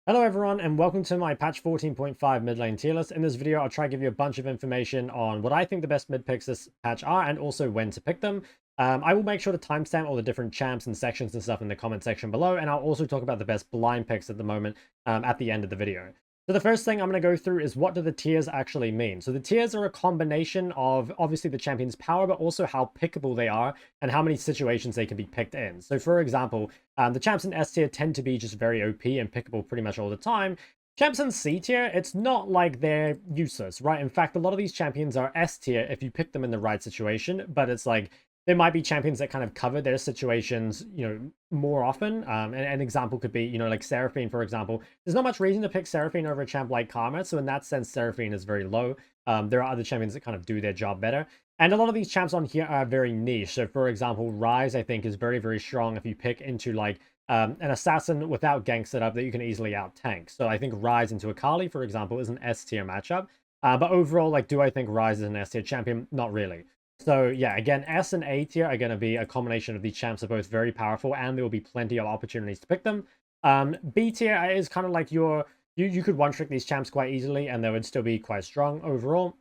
Hello everyone and welcome to my patch 14.5 mid lane tier list. In this video I'll try to give you a bunch of information on what I think the best mid picks this patch are and also when to pick them. I will make sure to timestamp all the different champs and sections and stuff in the comment section below, and I'll also talk about the best blind picks at the moment at the end of the video. So the first thing I'm going to go through is what do the tiers actually mean. So the tiers are a combination of obviously the champion's power, but also how pickable they are and how many situations they can be picked in. So for example, the champs in S tier tend to be just very OP and pickable pretty much all the time. Champs in C tier, it's not like they're useless, right? In fact, a lot of these champions are S tier if you pick them in the right situation, but it's like there might be champions that kind of cover their situations, more often. An example could be, like Seraphine, for example. There's not much reason to pick Seraphine over a champ like Karma, so in that sense, Seraphine is very low. There are other champions that kind of do their job better. And a lot of these champs on here are very niche. So, for example, Ryze, I think, is very, very strong if you pick into, like, an assassin without gank setup that you can easily out-tank. So I think Ryze into Akali, for example, is an S-tier matchup. But overall, like, do I think Ryze is an S-tier champion? Not really. So yeah, again, S and A tier are going to be a combination of these champs are both very powerful, and there will be plenty of opportunities to pick them. B tier is kind of like you could one-trick these champs quite easily, and they would still be quite strong overall.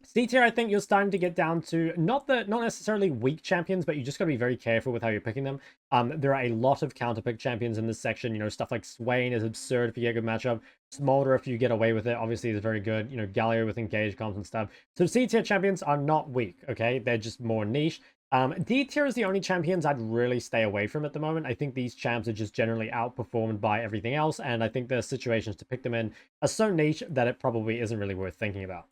C tier, I think you're starting to get down to not necessarily weak champions, but you just got to be very careful with how you're picking them. There are a lot of counterpick champions in this section. Stuff like Swain is absurd if you get a good matchup. Smolder, if you get away with it, obviously is very good. Galio with engage comps and stuff. So C tier champions are not weak, okay? They're just more niche. D tier is the only champions I'd really stay away from at the moment. I think these champs are just generally outperformed by everything else, and I think the situations to pick them in are so niche that it probably isn't really worth thinking about.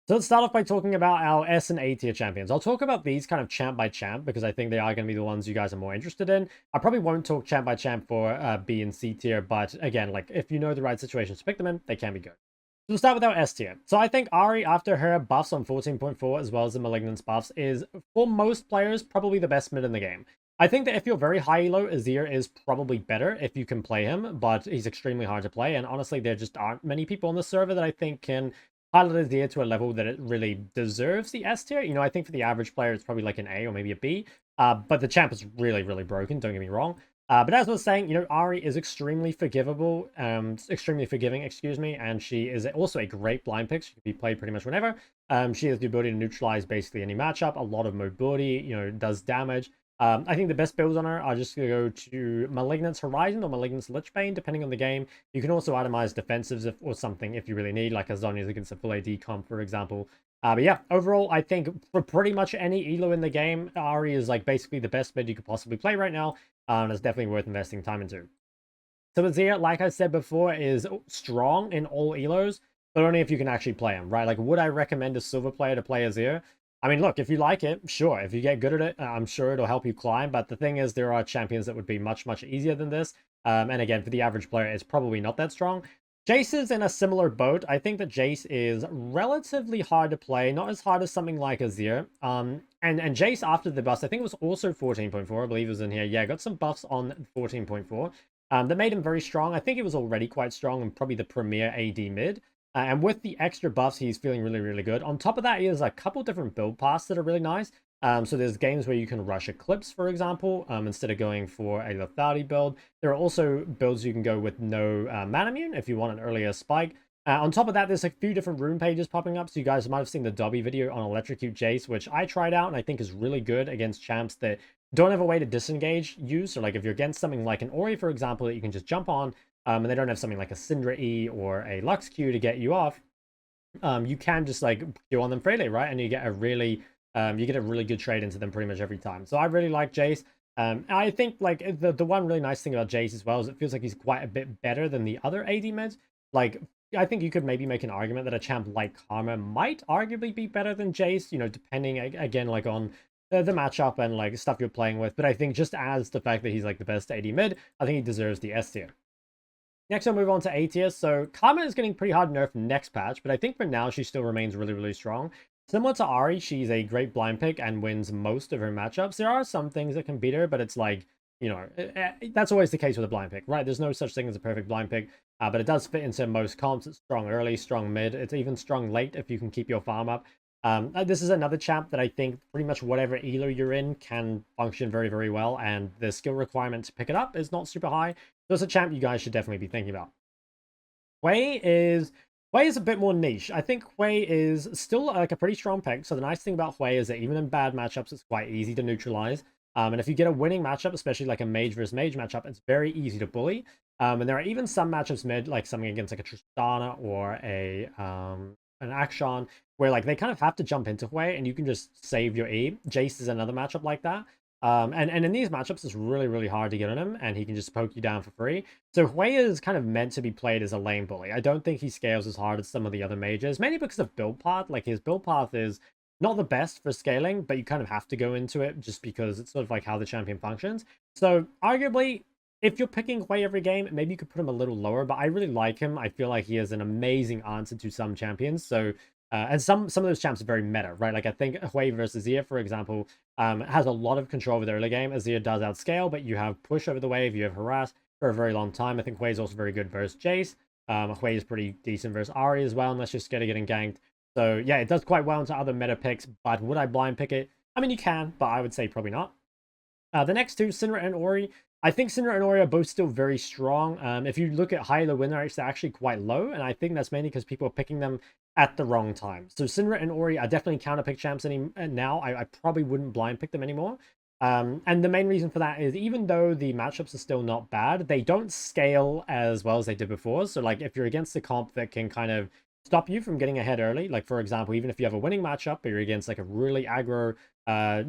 So let's start off by talking about our S and A tier champions. I'll talk about these kind of champ by champ because I think they are going to be the ones you guys are more interested in. I probably won't talk champ by champ for B and C tier, but again, like if you know the right situations to pick them in, they can be good. So we'll start with our S tier. So I think Ahri, after her buffs on 14.4 as well as the Malignance buffs, is for most players probably the best mid in the game. I think that if you're very high elo, Azir is probably better if you can play him, but he's extremely hard to play, and honestly, there just aren't many people on the server that I think can pilot Azir to a level that it really deserves the S tier. I think for the average player, it's probably like an A or maybe a B. But the champ is really, really broken, don't get me wrong. But as I was saying, Ahri is extremely forgivable, extremely forgiving, excuse me, and she is also a great blind pick. She can be played pretty much whenever. She has the ability to neutralize basically any matchup, a lot of mobility, does damage. I think the best builds on her are just going to go to Malignance Horizon or Malignance Lichbane, depending on the game. You can also itemize defensives or something if you really need, like Azonia's against a full AD comp, for example. But yeah, overall, I think for pretty much any elo in the game, Ahri is like basically the best mid you could possibly play right now, and it's definitely worth investing time into. So Azir, like I said before, is strong in all elos, but only if you can actually play him, right? Like, would I recommend a silver player to play Azir? I mean, look, if you like it, sure. If you get good at it, I'm sure it'll help you climb. But the thing is, there are champions that would be much, much easier than this. And again, for the average player, it's probably not that strong. Jayce is in a similar boat. I think that Jayce is relatively hard to play, not as hard as something like Azir. And Jayce, after the buffs, I think it was also 14.4, I believe it was in here. Yeah, got some buffs on 14.4 that made him very strong. I think he was already quite strong and probably the premier AD mid. And with the extra buffs, he's feeling really, really good. On top of that, he has a couple different build paths that are really nice. So there's games where you can rush Eclipse, for example, instead of going for a lethality build. There are also builds you can go with no mana immune if you want an earlier spike. On top of that, there's a few different rune pages popping up. So you guys might have seen the Dobby video on Electrocute Jayce, which I tried out and I think is really good against champs that don't have a way to disengage you. So like if you're against something like an Ori, for example, that you can just jump on, and they don't have something like a Syndra E or a Lux Q to get you off, you can just like Q on them freely, right? And you get a really good trade into them pretty much every time. So I really like Jayce. I think like the one really nice thing about Jayce as well is it feels like he's quite a bit better than the other AD mids. Like I think you could maybe make an argument that a champ like Karma might arguably be better than Jayce, depending again like on the matchup and like stuff you're playing with. But I think just as the fact that he's like the best AD mid, I think he deserves the S tier. Next, I'll move on to A tier. So Karma is getting pretty hard nerfed next patch, but I think for now she still remains really, really strong. Similar to Ahri, she's a great blind pick and wins most of her matchups. There are some things that can beat her, but it's like, that's always the case with a blind pick, right? There's no such thing as a perfect blind pick, but it does fit into most comps. It's strong early, strong mid. It's even strong late if you can keep your farm up. This is another champ that I think pretty much whatever elo you're in can function very, very well, and the skill requirement to pick it up is not super high. So it's a champ you guys should definitely be thinking about. Hwei is a bit more niche. I think Hwei is still like a pretty strong pick. So the nice thing about Hwei is that even in bad matchups, it's quite easy to neutralize. And if you get a winning matchup, especially like a mage versus mage matchup, it's very easy to bully. And there are even some matchups mid, like something against like a Tristana or a an Action, where like they kind of have to jump into Hwei and you can just save your E. Jayce is another matchup like that. And in these matchups, it's really, really hard to get on him, and he can just poke you down for free. So Hwei is kind of meant to be played as a lane bully. I don't think he scales as hard as some of the other mages, mainly because of build path. Like, his build path is not the best for scaling, but you kind of have to go into it just because it's sort of like how the champion functions. So arguably, if you're picking Hwei every game, maybe you could put him a little lower, but I really like him. I feel like he is an amazing answer to some champions. So and some of those champs are very meta, right? Like I think Hwei versus Azir, for example, has a lot of control over the early game. Azir does outscale, but you have push over the wave, you have harass for a very long time. I think Hwei is also very good versus Jayce. Hwei is pretty decent versus Ahri as well, unless you're scared of getting ganked. So yeah, it does quite well into other meta picks, but would I blind pick it? I mean, you can, but I would say probably not. The next two, Syndra and Ori. I think Syndra and Ori are both still very strong. If you look at high low win rates, they're actually quite low, and I think that's mainly because people are picking them at the wrong time. So Syndra and Ori are definitely counter pick champs now. I probably wouldn't blind pick them anymore. And the main reason for that is even though the matchups are still not bad, they don't scale as well as they did before. So like if you're against a comp that can kind of stop you from getting ahead early, like for example, even if you have a winning matchup, but you're against like a really aggro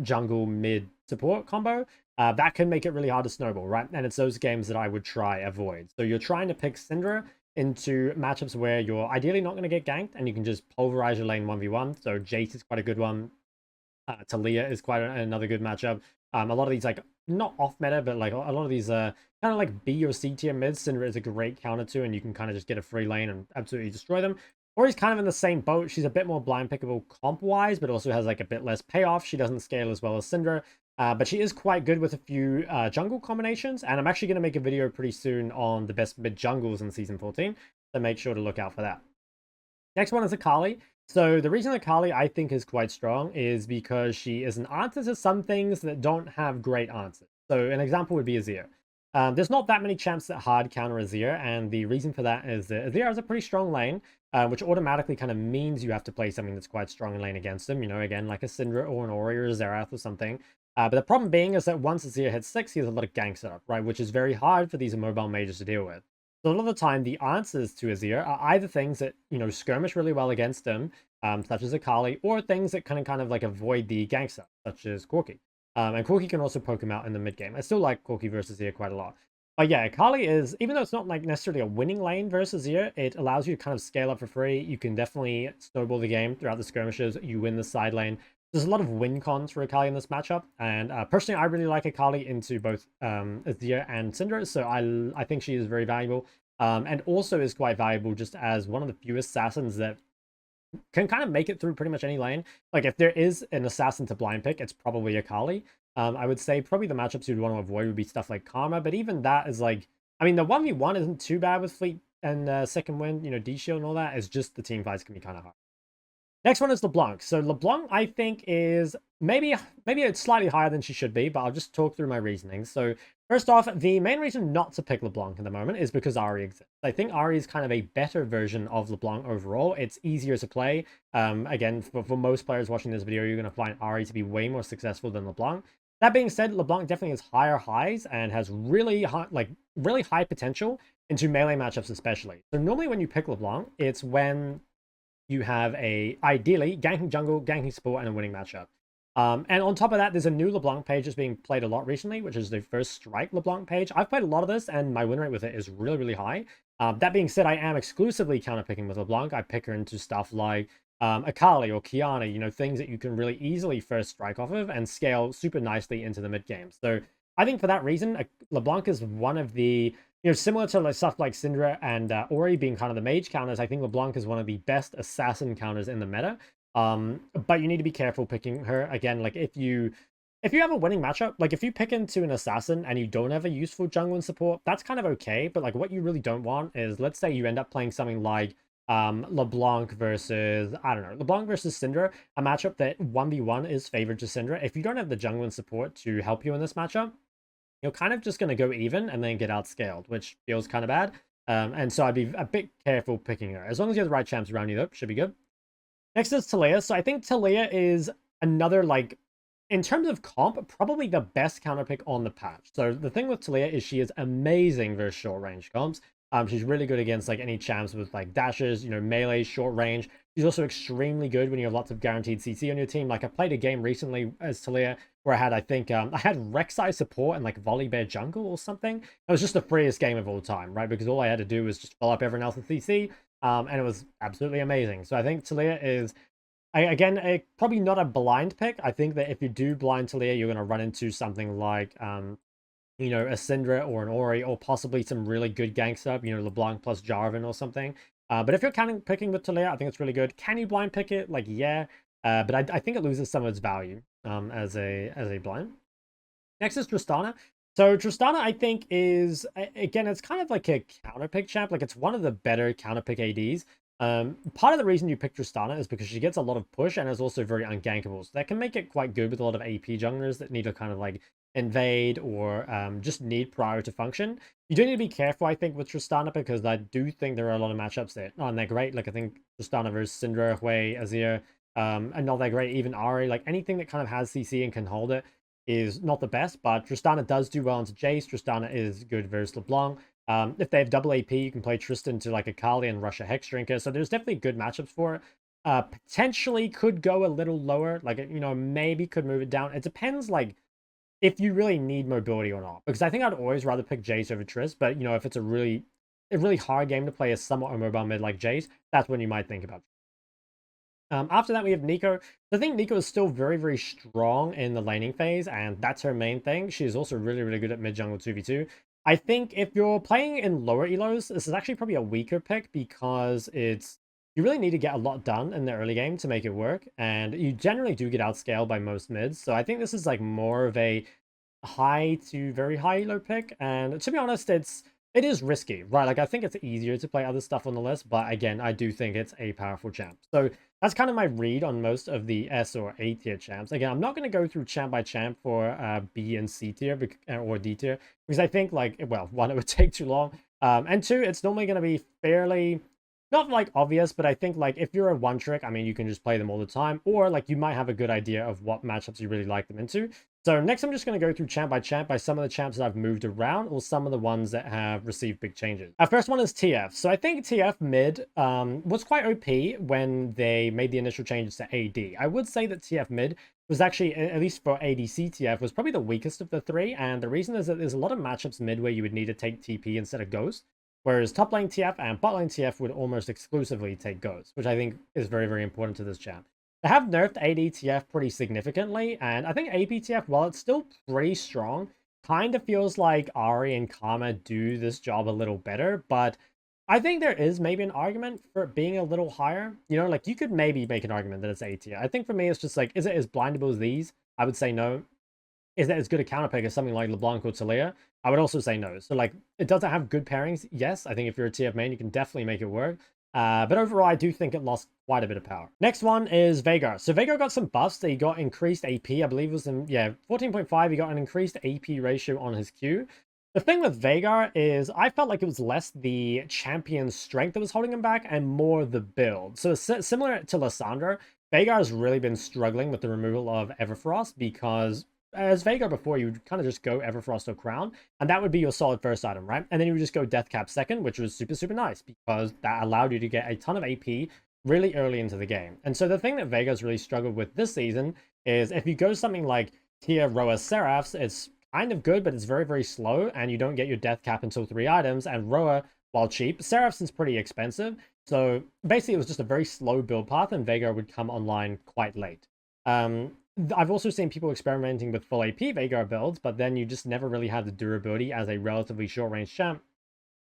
jungle mid support combo, that can make it really hard to snowball, right? And it's those games that I would try avoid. So you're trying to pick Syndra into matchups where you're ideally not going to get ganked and you can just pulverize your lane 1v1. So Jayce is quite a good one. Taliyah is quite another good matchup. A lot of these, like, not off meta, but like a lot of these kind of like B or C tier mids, Syndra is a great counter to, and you can kind of just get a free lane and absolutely destroy them. Ori's kind of in the same boat. She's a bit more blind pickable comp-wise, but also has like a bit less payoff. She doesn't scale as well as Syndra, but she is quite good with a few jungle combinations, and I'm actually going to make a video pretty soon on the best mid jungles in Season 14, so make sure to look out for that. Next one is Akali. So the reason Akali I think is quite strong is because she is an answer to some things that don't have great answers. So an example would be Azir. There's not that many champs that hard counter Azir, and the reason for that is that Azir has a pretty strong lane, which automatically kind of means you have to play something that's quite strong in lane against him, you know, again, like a Syndra or an Ori or a Xerath or something. But the problem being is that once Azir hits 6, he has a lot of gank setup, right, which is very hard for these immobile mages to deal with. So a lot of the time, the answers to Azir are either things that, you know, skirmish really well against him, such as Akali, or things that kind of like avoid the gank setup, such as Corki. And Corki can also poke him out in the mid game. I still like Corki versus Azir quite a lot. But yeah, Akali is, even though it's not like necessarily a winning lane versus Azir, it allows you to kind of scale up for free. You can definitely snowball the game throughout the skirmishes. You win the side lane. There's a lot of win cons for Akali in this matchup. And personally, I really like Akali into both Azir and Syndra. So I think she is very valuable. And also is quite valuable just as one of the few assassins that can kind of make it through pretty much any lane. Like, if there is an assassin to blind pick, it's probably Akali. I would say probably the matchups you'd want to avoid would be stuff like Karma, but even that is like, I mean, the 1v1 isn't too bad with Fleet and Second Wind, you know, D-Shield and all that. It's just the team fights can be kind of hard. Next one is LeBlanc. So LeBlanc, I think, is maybe it's slightly higher than she should be, but I'll just talk through my reasoning. So first off, the main reason not to pick LeBlanc at the moment is because Ahri exists. I think Ahri is kind of a better version of LeBlanc overall. It's easier to play. Again, for most players watching this video, you're going to find Ahri to be way more successful than LeBlanc. That being said, LeBlanc definitely has higher highs and has really high potential into melee matchups especially. So normally when you pick LeBlanc, it's when you have ideally ganking jungle, ganking support, and a winning matchup. And on top of that, there's a new LeBlanc page that's being played a lot recently, which is the first strike LeBlanc page. I've played a lot of this, and my win rate with it is really, really high. That being said, I am exclusively counterpicking with LeBlanc. I pick her into stuff like Akali or Kiana, you know, things that you can really easily first strike off of and scale super nicely into the mid game. So I think for that reason, LeBlanc is one of the, you know, similar to like stuff like Syndra and Ori being kind of the mage counters. I think LeBlanc is one of the best assassin counters in the meta. But you need to be careful picking her. Again, like if you have a winning matchup, like if you pick into an assassin and you don't have a useful jungle and support, that's kind of okay. But like what you really don't want is, let's say you end up playing something like LeBlanc versus, I don't know, LeBlanc versus Syndra, a matchup that 1v1 is favored to Syndra. If you don't have the jungle and support to help you in this matchup, you're kind of just going to go even and then get outscaled, which feels kind of bad. And so I'd be a bit careful picking her. As long as you have the right champs around you, though, should be good. Next is Taliyah. So I think Taliyah is another, like, in terms of comp, probably the best counter pick on the patch. So the thing with Taliyah is she is amazing versus short range comps. She's really good against like any champs with like dashes, you know, melee, short range. She's also extremely good when you have lots of guaranteed CC on your team. Like I played a game recently as Taliyah where I had, I think, I had Rek'Sai support and like Volley Bear jungle or something. It was just the freest game of all time, right? Because all I had to do was just fill up everyone else's CC, and it was absolutely amazing. So I think Taliyah is, again, probably not a blind pick. I think that if you do blind Taliyah, you're going to run into something like, you know, a Syndra or an Ori, or possibly some really good gank setup, you know, LeBlanc plus Jarvan or something. But if you're picking with Taliyah, I think it's really good. Can you blind pick it? Like, yeah. But I think it loses some of its value as a blind. Next is Tristana. So Tristana, I think, is, again, it's kind of like a counter pick champ. Like, it's one of the better counter pick ADs. Part of the reason you pick Tristana is because she gets a lot of push and is also very ungankable. So that can make it quite good with a lot of AP junglers that need to kind of like invade or just need prior to function. You do need to be careful, I think, with Tristana, because I do think there are a lot of matchups that aren't that great. Like, I think Tristana versus Syndra, Hwei, Azir, and not that great. Even Ahri, like anything that kind of has CC and can hold it is not the best, but Tristana does do well into Jayce. Tristana is good versus LeBlanc. If they have double AP, you can play Tristan to like Akali and rush a Hex Drinker. So there's definitely good matchups for it. Potentially could go a little lower. Like, you know, maybe could move it down. It depends, like, if you really need mobility or not. Because I think I'd always rather pick Jayce over Trist. But, you know, if it's a really hard game to play a somewhat mobile mid like Jayce, that's when you might think about it. After that, we have Neeko. I think Neeko is still very, very strong in the laning phase, and that's her main thing. She is also really, really good at mid-jungle 2v2. I think if you're playing in lower elos, this is actually probably a weaker pick because you really need to get a lot done in the early game to make it work, and you generally do get outscaled by most mids. So I think this is like more of a high to very high elo pick, and to be honest, it is risky, right? Like, I think it's easier to play other stuff on the list, but again, I do think it's a powerful champ. So that's kind of my read on most of the S or A tier champs. Again, I'm not going to go through champ by champ for B and C tier or D tier, because I think, like, well, one, it would take too long, and two, it's normally going to be fairly, not like obvious, but I think like if you're a one trick, I mean, you can just play them all the time, or like you might have a good idea of what matchups you really like them into. So next, I'm just going to go through champ by some of the champs that I've moved around, or some of the ones that have received big changes. Our first one is TF. So I think TF mid was quite OP when they made the initial changes to AD. I would say that TF mid was actually, at least for ADC TF, was probably the weakest of the three. And the reason is that there's a lot of matchups mid where you would need to take TP instead of Ghost. Whereas top lane TF and bot lane TF would almost exclusively take Ghost, which I think is very, very important to this champ. They have nerfed ADTF pretty significantly, and I think APTF, while it's still pretty strong, kind of feels like Ahri and Karma do this job a little better, but I think there is maybe an argument for it being a little higher. You know, like, you could maybe make an argument that it's A tier. I think for me, it's just like, is it as blindable as these? I would say no. Is it as good a counter pick as something like LeBlanc or Taliyah? I would also say no. So, like, it doesn't have good pairings. Yes, I think if you're a TF main, you can definitely make it work. But overall, I do think it lost quite a bit of power. Next one is Veigar. So Veigar got some buffs. He got increased AP. I believe it was in, 14.5. He got an increased AP ratio on his Q. The thing with Veigar is I felt like it was less the champion's strength that was holding him back and more the build. So similar to Lissandra, Veigar has really been struggling with the removal of Everfrost, because as Veigar before, you would kind of just go Everfrost or Crown, and that would be your solid first item, right? And then you would just go Deathcap second, which was super, super nice, because that allowed you to get a ton of AP really early into the game. And so the thing that Veigar's really struggled with this season is if you go something like tier Roa Seraphs, it's kind of good, but it's very, very slow, and you don't get your Deathcap until 3 items, and Roa, while cheap, Seraphs is pretty expensive. So basically, it was just a very slow build path, and Veigar would come online quite late. I've also seen people experimenting with full AP Veigar builds, but then you just never really have the durability as a relatively short-range champ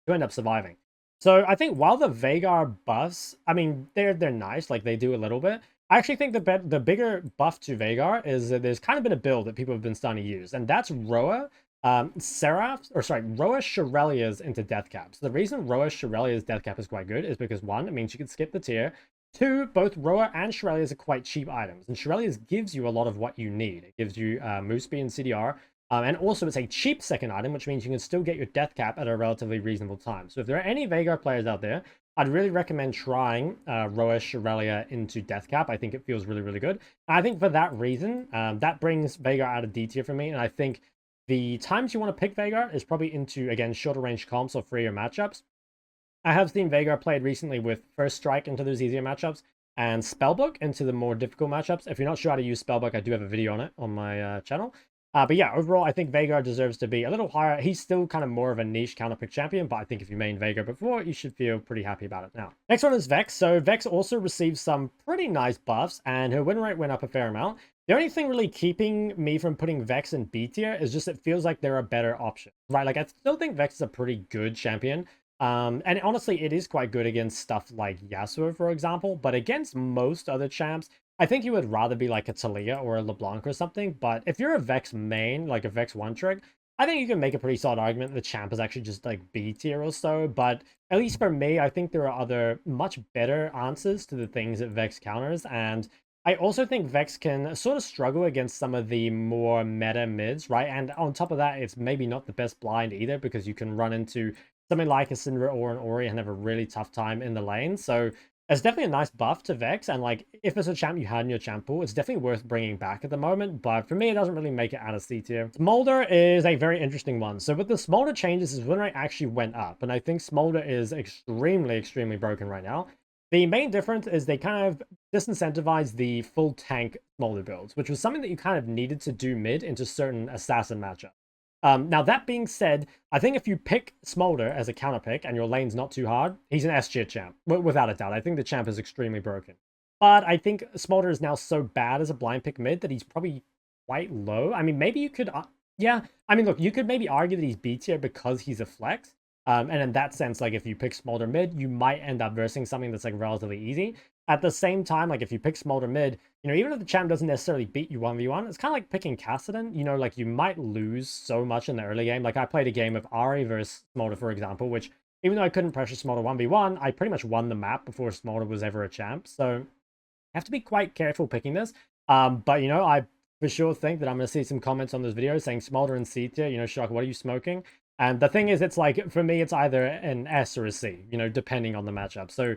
to end up surviving. So I think while the Veigar buffs, I mean, they're nice, like they do a little bit. I actually think the bigger buff to Veigar is that there's kind of been a build that people have been starting to use, and that's Roa, Roa Shirelia's into Deathcap. So the reason Roa Shirelia's Deathcap is quite good is because, one, it means you can skip the tier. Two, both Roa and Shirelia's are quite cheap items, and Shirelia's gives you a lot of what you need. It gives you move speed and CDR, And also it's a cheap second item, which means you can still get your death cap at a relatively reasonable time. So if there are any Veigar players out there, I'd really recommend trying Roish Aurelia into death cap. I think it feels really, really good. And I think for that reason, that brings Veigar out of D tier for me. And I think the times you want to pick Veigar is probably into, again, shorter range comps or freer matchups. I have seen Veigar played recently with First Strike into those easier matchups and Spellbook into the more difficult matchups. If you're not sure how to use Spellbook, I do have a video on it on my channel. But yeah, overall, I think Veigar deserves to be a little higher. He's still kind of more of a niche counterpick champion, but I think if you main Veigar before, you should feel pretty happy about it now. Next one is Vex. So Vex also received some pretty nice buffs, and her win rate went up a fair amount. The only thing really keeping me from putting Vex in B tier is just it feels like there are better options, right? Like, I still think Vex is a pretty good champion. And honestly, it is quite good against stuff like Yasuo, for example, but against most other champs, I think you would rather be like a Taliyah or a LeBlanc or something. But if you're a Vex main, like a Vex one trick, I think you can make a pretty solid argument the champ is actually just like B tier or so. But at least for me, I think there are other much better answers to the things that Vex counters. And I also think Vex can sort of struggle against some of the more meta mids, right? And on top of that, it's maybe not the best blind either because you can run into something like a Syndra or an Ori and have a really tough time in the lane. So it's definitely a nice buff to Vex, and like if it's a champ you had in your champ pool, it's definitely worth bringing back at the moment, but for me it doesn't really make it out of C tier. Smolder is a very interesting one. So with the Smolder changes, his win rate actually went up, and I think Smolder is extremely broken right now. The main difference is they kind of disincentivize the full tank Smolder builds, which was something that you kind of needed to do mid into certain assassin matchups. Now, that being said, I think if you pick Smolder as a counter pick and your lane's not too hard, he's an S tier champ, without a doubt. I think the champ is extremely broken. But I think Smolder is now so bad as a blind pick mid that he's probably quite low. I mean, maybe you could... yeah, I mean, look, you could maybe argue that he's B tier because he's a flex. And in that sense, like, if you pick Smolder mid, you might end up versing something that's, like, relatively easy. At the same time, like, if you pick Smolder mid, you know, even if the champ doesn't necessarily beat you 1v1, it's kind of like picking Kassadin. You know, like, you might lose so much in the early game. Like, I played a game of Ahri versus Smolder, for example, which, even though I couldn't pressure Smolder 1v1, I pretty much won the map before Smolder was ever a champ. So, you have to be quite careful picking this. But, you know, I for sure think that I'm going to see some comments on this video saying Smolder and C tier, you know, Shok, what are you smoking? And the thing is, it's like, for me, it's either an S or a C, you know, depending on the matchup. So,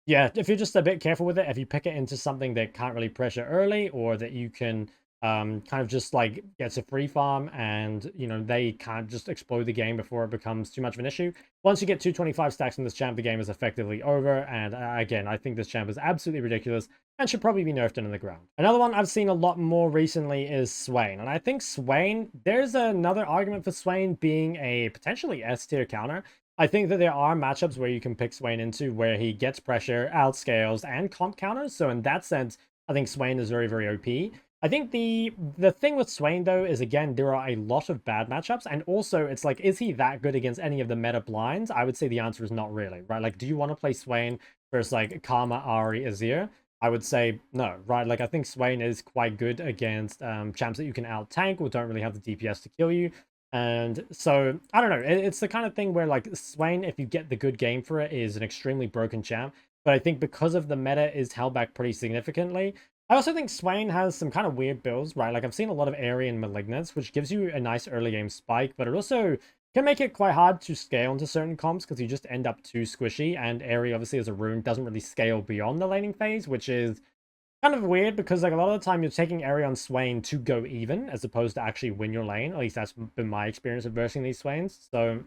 yeah, if you're just a bit careful with it, if you pick it into something that can't really pressure early, or that you can kind of just, like, gets a free farm and, you know, they can't just explode the game before it becomes too much of an issue. Once you get 225 stacks in this champ, the game is effectively over. And again, I think this champ is absolutely ridiculous and should probably be nerfed into the ground. Another one I've seen a lot more recently is Swain. And I think Swain, there's another argument for Swain being a potentially S tier counter. I think that there are matchups where you can pick Swain into where he gets pressure, outscales, and comp counters. So in that sense, I think Swain is very OP. I think the thing with Swain, though, is, again, there are a lot of bad matchups. And also, it's like, is he that good against any of the meta blinds? I would say the answer is not really, right? Like, do you want to play Swain versus, like, Karma, Ahri, Azir? I would say no, right? Like, I think Swain is quite good against champs that you can out-tank or don't really have the DPS to kill you. And so, I don't know, it's the kind of thing where, like, Swain, if you get the good game for it, is an extremely broken champ. But I think because of the meta is held back pretty significantly, I also think Swain has some kind of weird builds, right? Like, I've seen a lot of Ahri and Malignance, which gives you a nice early game spike, but it also can make it quite hard to scale into certain comps because you just end up too squishy, and Ahri, obviously, as a rune, doesn't really scale beyond the laning phase, which is kind of weird because, like, a lot of the time you're taking Ahri on Swain to go even as opposed to actually win your lane. At least that's been my experience of versing these Swains. So,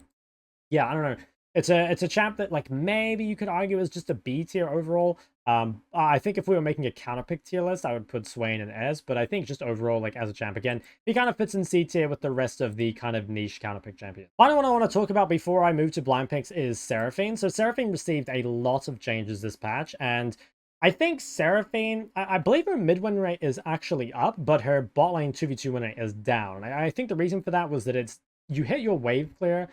yeah, I don't know. It's a champ that, like, maybe you could argue is just a B tier overall. I think if we were making a counterpick tier list, I would put Swain in S, but I think just overall, like, as a champ, again, he kind of fits in C tier with the rest of the kind of niche counterpick champions. Final one I want to talk about before I move to blind picks is Seraphine. So Seraphine received a lot of changes this patch, and I think Seraphine, I believe her mid win rate is actually up, but her bot lane 2v2 win rate is down. I think the reason for that was that you hit your wave clear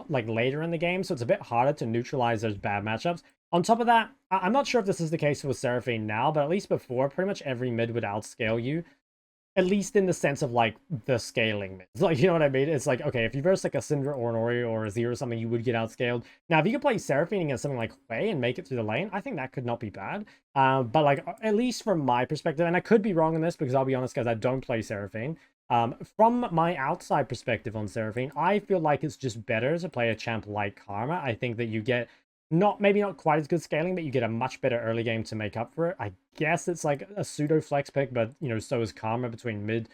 like later in the game, so it's a bit harder to neutralize those bad matchups. On top of that, I'm not sure if this is the case with Seraphine now, but at least before, pretty much every mid would outscale you. At least in the sense of, like, the scaling mids. Like, you know what I mean? It's like, okay, if you verse, like, a Syndra or an Ori or a Azir or something, you would get outscaled. Now, if you could play Seraphine against something like Hwei and make it through the lane, I think that could not be bad. But, like, at least from my perspective, and I could be wrong on this because I'll be honest, guys, I don't play Seraphine. From my outside perspective on Seraphine, I feel like it's just better to play a champ like Karma. I think that you get maybe not quite as good scaling, but you get a much better early game to make up for it. I guess it's like a pseudo flex pick, but so is Karma between mid,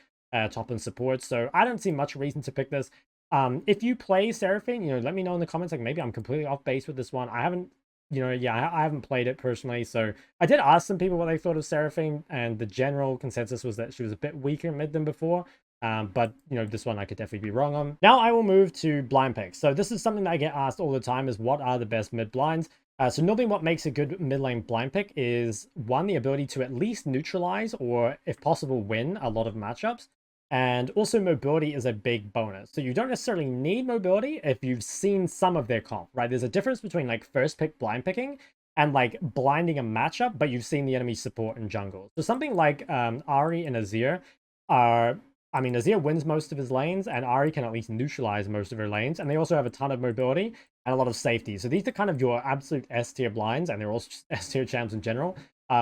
top, and support. So I don't see much reason to pick this. If you play Seraphine, let me know in the comments. Like maybe I'm completely off base with this one. I haven't, I haven't played it personally. So I did ask some people what they thought of Seraphine, and the general consensus was that she was a bit weaker mid than before. But this one I could definitely be wrong on. Now I will move to blind picks. So this is something that I get asked all the time: is what are the best mid blinds? So normally what makes a good mid lane blind pick is one, the ability to at least neutralize or if possible win a lot of matchups. And also mobility is a big bonus. So you don't necessarily need mobility if you've seen some of their comp, right? There's a difference between like first pick blind picking and like blinding a matchup, but you've seen the enemy support in jungle. So something like Ahri and Azir are, Azir wins most of his lanes, and Ahri can at least neutralize most of her lanes, and they also have a ton of mobility and a lot of safety. So these are kind of your absolute S tier blinds, and they're also just S tier champs in general,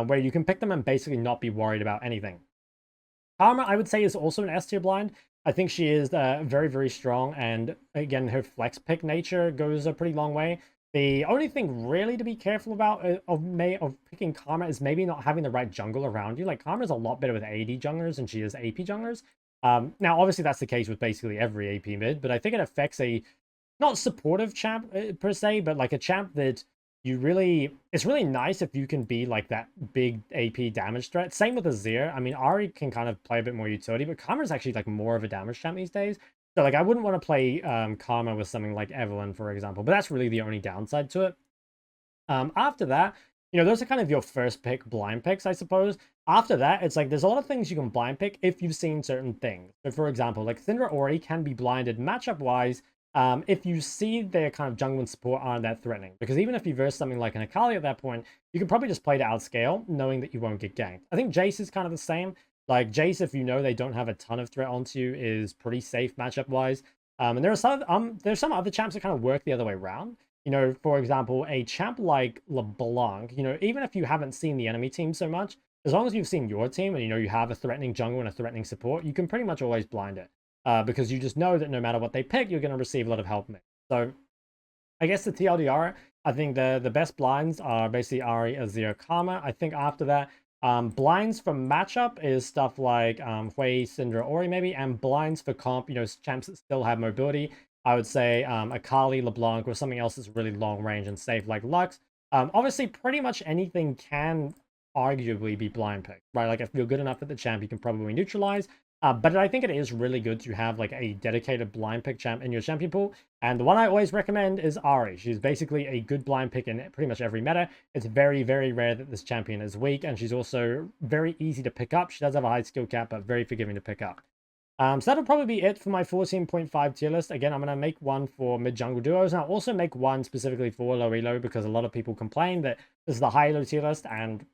where you can pick them and basically not be worried about anything. Karma, I would say, is also an S tier blind. I think she is very, very strong, and again, her flex pick nature goes a pretty long way. The only thing really to be careful about of picking Karma is maybe not having the right jungle around you. Like, Karma's a lot better with AD junglers than she is AP junglers. Now, obviously, that's the case with basically every AP mid, but I think it affects a not supportive champ per se, but like a champ that it's really nice if you can be like that big AP damage threat. Same with Azir. Ahri can kind of play a bit more utility, but Karma's actually like more of a damage champ these days. So like I wouldn't want to play Karma with something like Evelynn, for example, but that's really the only downside to it. After that, those are kind of your first pick blind picks, I suppose. After that, it's like there's a lot of things you can blind pick if you've seen certain things. So for example, like Syndra and Ori can be blinded matchup-wise if you see their kind of jungle and support aren't that threatening. Because even if you verse something like an Akali at that point, you can probably just play to outscale, knowing that you won't get ganked. I think Jayce is kind of the same. Like Jayce, if you know they don't have a ton of threat onto you, is pretty safe matchup-wise. And there's some other champs that kind of work the other way around. For example, a champ like LeBlanc, even if you haven't seen the enemy team so much, as long as you've seen your team and you have a threatening jungle and a threatening support, you can pretty much always blind it. Because you just know that no matter what they pick, you're going to receive a lot of help mix. So I guess the TLDR, I think the best blinds are basically Ahri, Azir, Karma. I think after that, blinds for matchup is stuff like Hwei, Syndra, Ori maybe, and blinds for comp, champs that still have mobility. I would say Akali, LeBlanc, or something else that's really long range and safe like Lux. Obviously, pretty much anything can arguably be blind picked, right? Like if you're good enough at the champ, you can probably neutralize. But I think it is really good to have like a dedicated blind pick champ in your champion pool. And the one I always recommend is Ahri. She's basically a good blind pick in pretty much every meta. It's very, very rare that this champion is weak, and she's also very easy to pick up. She does have a high skill cap, but very forgiving to pick up. So that'll probably be it for my 14.5 tier list. Again, I'm going to make one for mid-jungle duos, and I'll also make one specifically for low elo, because a lot of people complain that this is the high elo tier list, and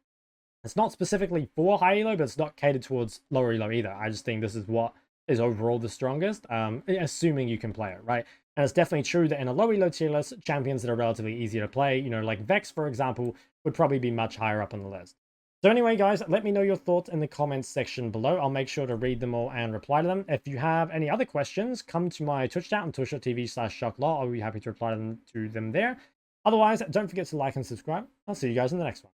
it's not specifically for high elo, but it's not catered towards lower elo either. I just think this is what is overall the strongest, assuming you can play it, right? And it's definitely true that in a low elo tier list, champions that are relatively easier to play, like Vex, for example, would probably be much higher up on the list. So anyway, guys, let me know your thoughts in the comments section below. I'll make sure to read them all and reply to them. If you have any other questions, come to my Twitch chat on twitch.tv/ShokLaw. I'll be happy to reply to them there. Otherwise, don't forget to like and subscribe. I'll see you guys in the next one.